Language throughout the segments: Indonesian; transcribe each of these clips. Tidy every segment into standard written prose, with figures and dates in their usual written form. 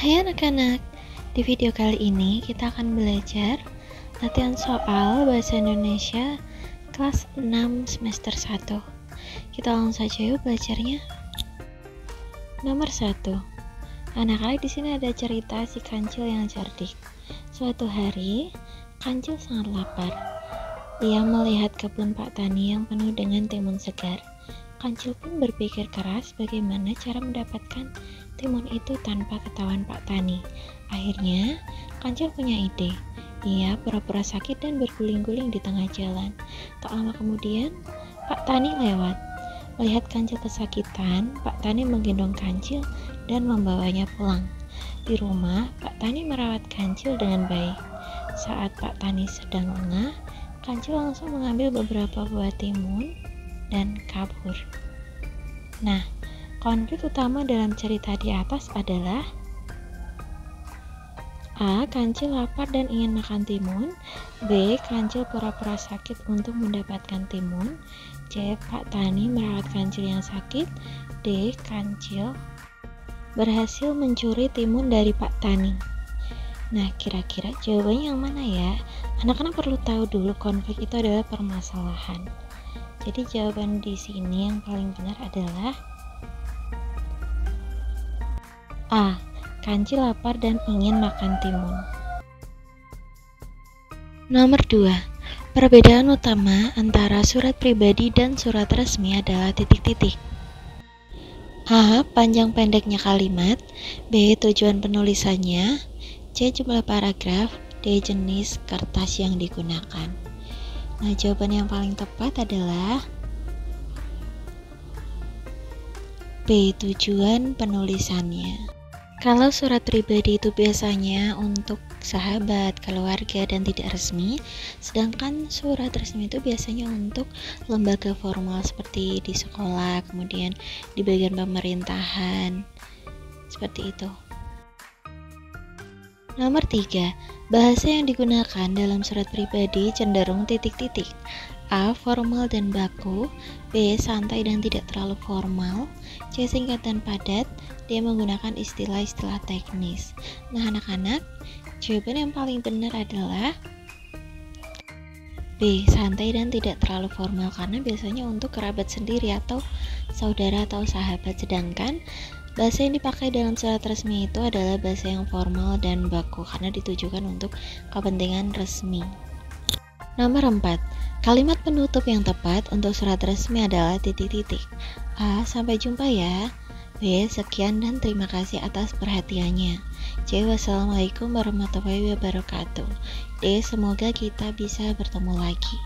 Hai anak-anak, di video kali ini kita akan belajar latihan soal Bahasa Indonesia kelas 6 semester 1. Kita langsung saja yuk belajarnya. Nomor 1. Anak-anak di sini ada cerita si kancil yang cerdik. Suatu hari, kancil sangat lapar. Ia melihat kebun Pak Tani yang penuh dengan timun segar. Kancil pun berpikir keras bagaimana cara mendapatkan timun itu tanpa ketahuan Pak Tani. Akhirnya, Kancil punya ide. Ia pura-pura sakit dan berguling-guling di tengah jalan. Tak lama kemudian, Pak Tani lewat. Melihat Kancil kesakitan, Pak Tani menggendong Kancil dan membawanya pulang. Di rumah, Pak Tani merawat Kancil dengan baik. Saat Pak Tani sedang lengah, Kancil langsung mengambil beberapa buah timun dan kabur. Nah, konflik utama dalam cerita di atas adalah A. Kancil lapar dan ingin makan timun. B. Kancil pura-pura sakit untuk mendapatkan timun. C. Pak Tani merawat Kancil yang sakit. D. Kancil berhasil mencuri timun dari Pak Tani. Nah, kira-kira jawabannya yang mana ya? Anak-anak perlu tahu dulu konflik itu adalah permasalahan. Jadi jawaban di sini yang paling benar adalah A. Kancil lapar dan ingin makan timun. Nomor 2. Perbedaan utama antara surat pribadi dan surat resmi adalah titik-titik. A. Panjang pendeknya kalimat. B. Tujuan penulisannya. C. Jumlah paragraf. D. Jenis kertas yang digunakan. Nah, jawaban yang paling tepat adalah B. Tujuan penulisannya. Kalau surat pribadi itu biasanya untuk sahabat, keluarga, dan tidak resmi, sedangkan surat resmi itu biasanya untuk lembaga formal seperti di sekolah, kemudian di bagian pemerintahan, seperti itu. Nomor 3. Bahasa yang digunakan dalam surat pribadi cenderung titik-titik. A. Formal dan baku. B. Santai dan tidak terlalu formal. C. Singkat dan padat. D. Menggunakan istilah-istilah teknis. Nah anak-anak, jawaban yang paling benar adalah B. Santai dan tidak terlalu formal, karena biasanya untuk kerabat sendiri atau saudara atau sahabat. Sedangkan bahasa yang dipakai dalam surat resmi itu adalah bahasa yang formal dan baku karena ditujukan untuk kepentingan resmi. Nomor 4. Kalimat penutup yang tepat untuk surat resmi adalah titik-titik. A. Sampai jumpa ya. B. Sekian dan terima kasih atas perhatiannya. C. Wassalamualaikum warahmatullahi wabarakatuh. D. Semoga kita bisa bertemu lagi.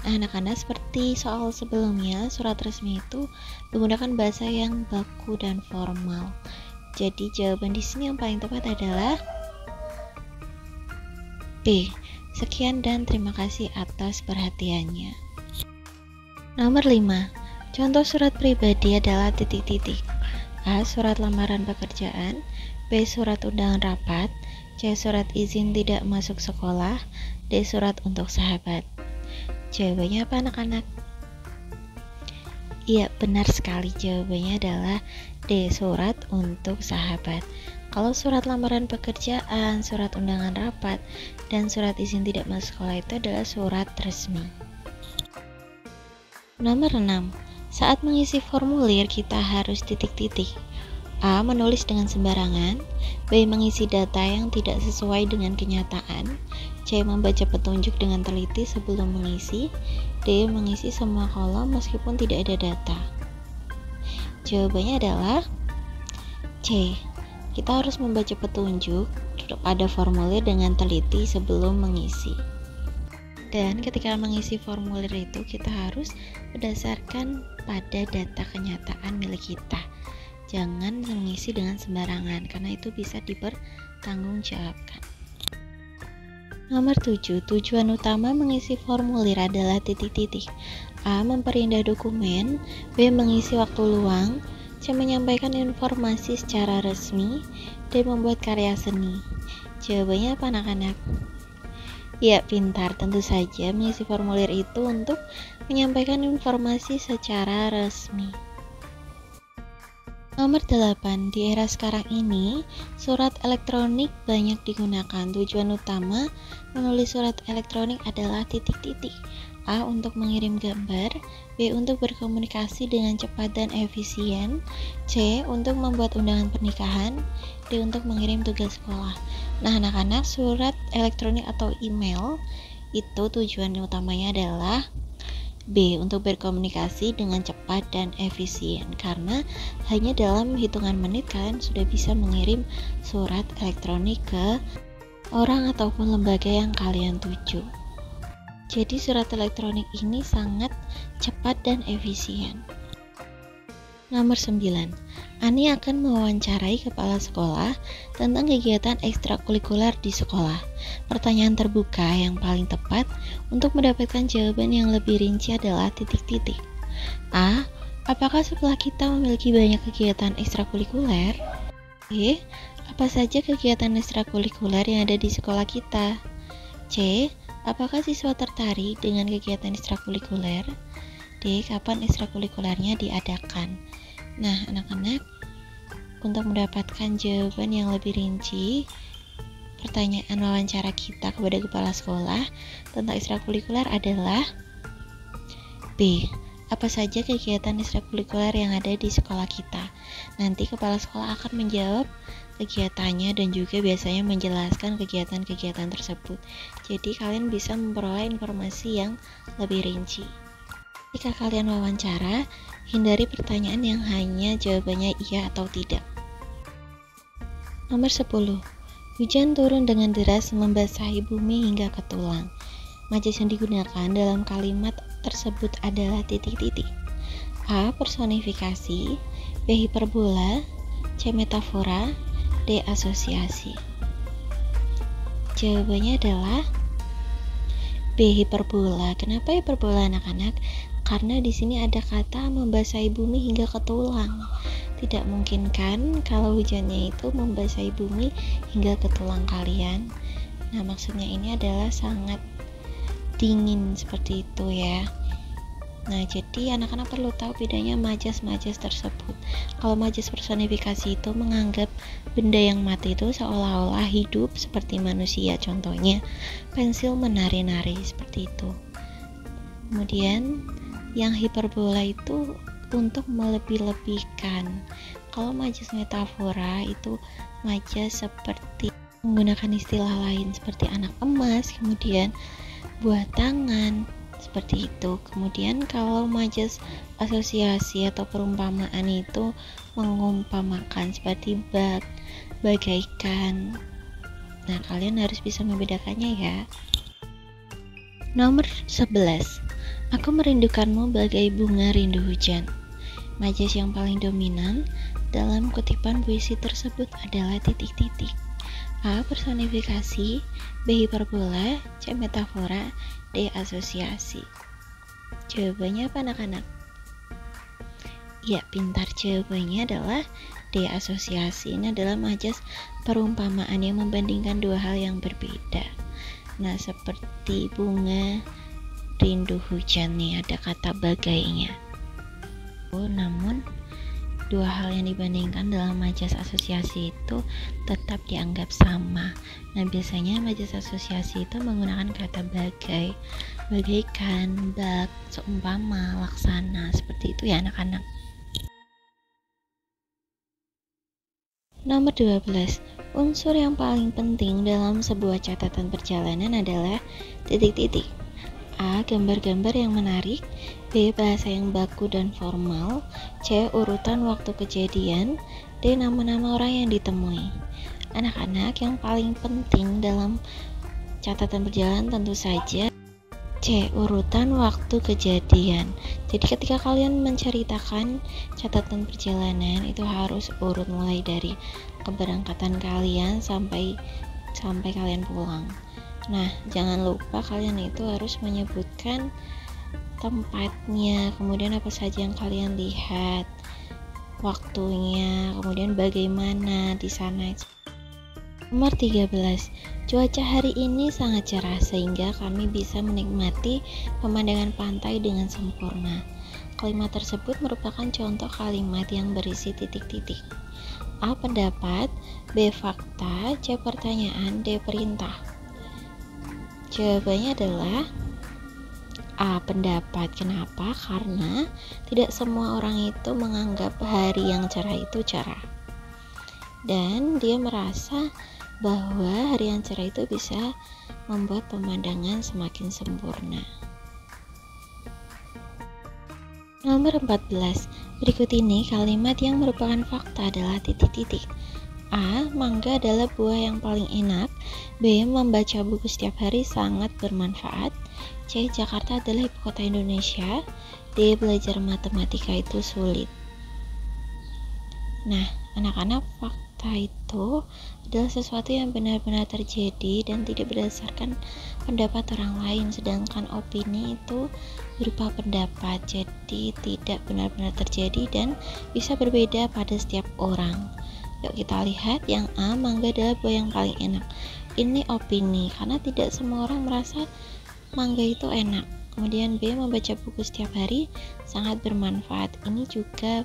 Nah, anak-anak, seperti soal sebelumnya, surat resmi itu menggunakan bahasa yang baku dan formal. Jadi jawaban di sini yang paling tepat adalah B. Sekian dan terima kasih atas perhatiannya. Nomor 5. Contoh surat pribadi adalah titik-titik. A. Surat lamaran pekerjaan. B. Surat undangan rapat. C. Surat izin tidak masuk sekolah. D. Surat untuk sahabat. Jawabannya apa anak-anak? Iya, benar sekali, jawabannya adalah D. Surat untuk sahabat. Kalau surat lamaran pekerjaan, surat undangan rapat, dan surat izin tidak masuk sekolah itu adalah surat resmi. Nomor 6. Saat mengisi formulir kita harus titik-titik. A. Menulis dengan sembarangan. B. Mengisi data yang tidak sesuai dengan kenyataan. C. Membaca petunjuk dengan teliti sebelum mengisi. D. Mengisi semua kolom meskipun tidak ada data. Jawabannya adalah C. Kita harus membaca petunjuk pada formulir dengan teliti sebelum mengisi. Dan ketika mengisi formulir itu kita harus berdasarkan pada data kenyataan milik kita. Jangan mengisi dengan sembarangan karena itu bisa dipertanggungjawabkan. Nomor 7. Tujuan utama mengisi formulir adalah titik-titik. A. Memperindah dokumen. B. Mengisi waktu luang. C. Menyampaikan informasi secara resmi. D. Membuat karya seni. Jawabannya apa anak-anak? Ya, pintar. Tentu saja mengisi formulir itu untuk menyampaikan informasi secara resmi. Nomor 8, di era sekarang ini, surat elektronik banyak digunakan. Tujuan utama menulis surat elektronik adalah titik-titik. A. Untuk mengirim gambar. B. Untuk berkomunikasi dengan cepat dan efisien. C. Untuk membuat undangan pernikahan. D. Untuk mengirim tugas sekolah. Nah, anak-anak, surat elektronik atau email itu tujuan utamanya adalah B. Untuk berkomunikasi dengan cepat dan efisien, karena hanya dalam hitungan menit kalian sudah bisa mengirim surat elektronik ke orang ataupun lembaga yang kalian tuju. Jadi surat elektronik ini sangat cepat dan efisien. Nomor 9, Ani akan mewawancarai kepala sekolah tentang kegiatan ekstrakurikuler di sekolah. Pertanyaan terbuka yang paling tepat untuk mendapatkan jawaban yang lebih rinci adalah titik-titik. A. Apakah sekolah kita memiliki banyak kegiatan ekstrakurikuler? B. Apa saja kegiatan ekstrakurikuler yang ada di sekolah kita? C. Apakah siswa tertarik dengan kegiatan ekstrakurikuler? D. Kapan ekstrakurikulernya diadakan? Nah, anak-anak, untuk mendapatkan jawaban yang lebih rinci, pertanyaan wawancara kita kepada kepala sekolah tentang ekstrakurikuler adalah B. Apa saja kegiatan ekstrakurikuler yang ada di sekolah kita? Nanti kepala sekolah akan menjawab kegiatannya dan juga biasanya menjelaskan kegiatan-kegiatan tersebut. Jadi kalian bisa memperoleh informasi yang lebih rinci. Jika kalian wawancara, hindari pertanyaan yang hanya jawabannya iya atau tidak. Nomor 10. Hujan turun dengan deras membasahi bumi hingga ke tulang. Majas yang digunakan dalam kalimat tersebut adalah titik-titik. A. Personifikasi. B. Hiperbola. C. Metafora. D. Asosiasi. Jawabannya adalah B. Hiperbola. Kenapa hiperbola, anak-anak? Karena di sini ada kata membasahi bumi hingga ke tulang. Tidak mungkin kan kalau hujannya itu membasahi bumi hingga ke tulang kalian. Nah, maksudnya ini adalah sangat dingin seperti itu ya. Nah, jadi anak-anak perlu tahu bedanya majas-majas tersebut. Kalau majas personifikasi itu menganggap benda yang mati itu seolah-olah hidup seperti manusia. Contohnya, pensil menari-nari seperti itu. Kemudian yang hiperbola itu untuk melebih-lebihkan. Kalau majas metafora itu majas seperti menggunakan istilah lain seperti anak emas, kemudian buah tangan, seperti itu. Kemudian kalau majas asosiasi atau perumpamaan itu mengumpamakan seperti bak, bagaikan. Nah, kalian harus bisa membedakannya ya. Nomor 11. Aku merindukanmu bagai bunga rindu hujan. Majas yang paling dominan dalam kutipan puisi tersebut adalah titik-titik. A. Personifikasi. B. Hiperbola. C. Metafora. D. Asosiasi. Jawabannya apa, anak-anak? Ya, pintar. Jawabannya adalah D. Asosiasi. Ini adalah majas perumpamaan yang membandingkan dua hal yang berbeda. Nah, seperti bunga rindu hujan nih, ada kata bagainya. Namun dua hal yang dibandingkan dalam majas asosiasi itu tetap dianggap sama. Nah, biasanya majas asosiasi itu menggunakan kata bagai, bagaikan, bak, seumpama, laksana, seperti itu ya anak-anak. Nomor 12. Unsur yang paling penting dalam sebuah catatan perjalanan adalah titik-titik. A. Gambar-gambar yang menarik. B. Bahasa yang baku dan formal. C. Urutan waktu kejadian. D. Nama-nama orang yang ditemui. Anak-anak, yang paling penting dalam catatan perjalanan tentu saja C. Urutan waktu kejadian. Jadi ketika kalian menceritakan catatan perjalanan itu harus urut mulai dari keberangkatan kalian sampai kalian pulang. Nah, jangan lupa kalian itu harus menyebutkan tempatnya, kemudian apa saja yang kalian lihat, waktunya, kemudian bagaimana di sana. Nomor 13. Cuaca hari ini sangat cerah sehingga kami bisa menikmati pemandangan pantai dengan sempurna. kalimat tersebut merupakan contoh kalimat yang berisi titik-titik. A. Pendapat, B. Fakta, C. Pertanyaan, D. Perintah. Jawabannya adalah A. Pendapat. Kenapa? Karena tidak semua orang itu menganggap hari yang cerah itu cerah, dan dia merasa bahwa hari yang cerah itu bisa membuat pemandangan semakin sempurna. Nomor 14. Berikut ini kalimat yang merupakan fakta adalah titik-titik. A. Mangga adalah buah yang paling enak. B. Membaca buku setiap hari sangat bermanfaat. C. Jakarta adalah ibu kota Indonesia. D. Belajar matematika itu sulit. Nah, anak-anak, fakta itu adalah sesuatu yang benar-benar terjadi dan tidak berdasarkan pendapat orang lain, sedangkan opini itu berupa pendapat, jadi tidak benar-benar terjadi dan bisa berbeda pada setiap orang. Yuk kita lihat yang A, mangga adalah buah yang paling enak. Ini opini, karena tidak semua orang merasa mangga itu enak. Kemudian B, membaca buku setiap hari sangat bermanfaat. Ini juga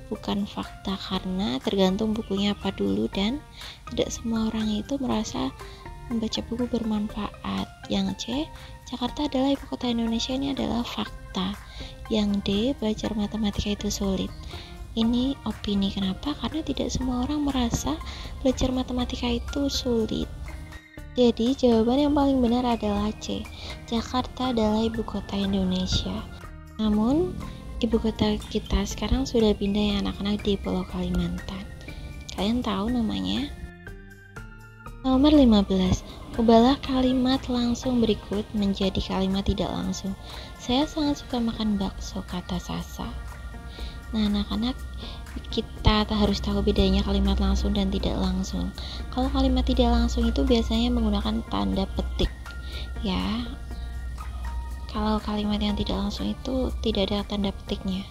bukan fakta karena tergantung bukunya apa dulu, dan tidak semua orang itu merasa membaca buku bermanfaat. Yang C, Jakarta adalah ibu kota Indonesia, ini adalah fakta. Yang D, belajar matematika itu sulit. Ini opini. Kenapa? Karena tidak semua orang merasa belajar matematika itu sulit. Jadi jawaban yang paling benar adalah C. Jakarta adalah ibu kota Indonesia. Namun ibu kota kita sekarang sudah pindah ya anak-anak, di Pulau Kalimantan. Kalian tahu namanya? Nomor 15. Ubahlah kalimat langsung berikut menjadi kalimat tidak langsung. Saya sangat suka makan bakso, kata Sasa. Nah, anak-anak, kita harus tahu bedanya kalimat langsung dan tidak langsung. Kalau kalimat tidak langsung itu biasanya menggunakan tanda petik, ya. Kalau kalimat yang tidak langsung itu tidak ada tanda petiknya.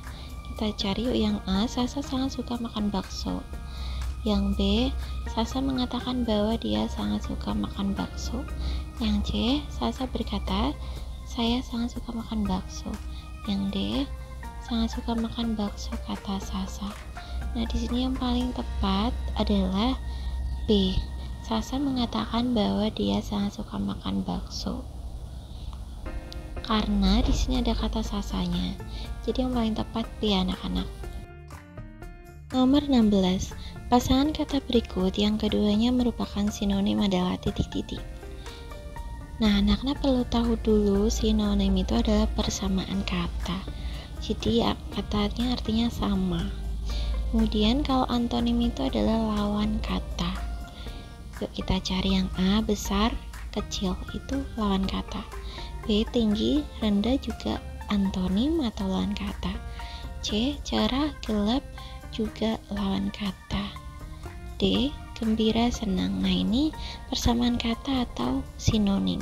Kita cari yuk yang A, Sasa sangat suka makan bakso. Yang B, Sasa mengatakan bahwa dia sangat suka makan bakso. Yang C, Sasa berkata, saya sangat suka makan bakso. Yang D, sangat suka makan bakso, kata Sasa. Nah, di sini yang paling tepat adalah B. Sasa mengatakan bahwa dia sangat suka makan bakso. Karena di sini ada kata Sasanya. Jadi yang paling tepat B, anak-anak. Nomor 16. Pasangan kata berikut yang keduanya merupakan sinonim adalah titik-titik. Nah, anak-anak perlu tahu dulu sinonim itu adalah persamaan kata. Jadi katanya artinya sama. Kemudian kalau antonim itu adalah lawan kata. Yuk kita cari yang A, besar, kecil, itu lawan kata. B, tinggi, rendah juga antonim atau lawan kata. C, cerah, gelap juga lawan kata. D, gembira, senang. Nah, ini persamaan kata atau sinonim.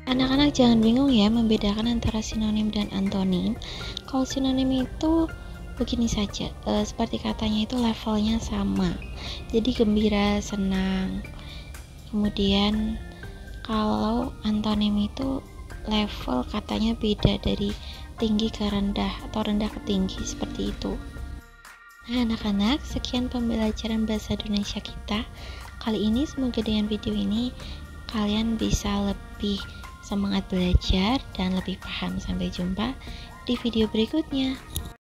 Anak-anak jangan bingung ya membedakan antara sinonim dan antonim. Kalau sinonim itu begini saja, seperti katanya itu levelnya sama. Jadi gembira, senang. Kemudian kalau antonim itu level katanya beda, dari tinggi ke rendah atau rendah ke tinggi, seperti itu. Nah, anak-anak, sekian pembelajaran bahasa Indonesia kita kali ini. Semoga dengan video ini kalian bisa lebih semangat belajar dan lebih paham. Sampai jumpa di video berikutnya.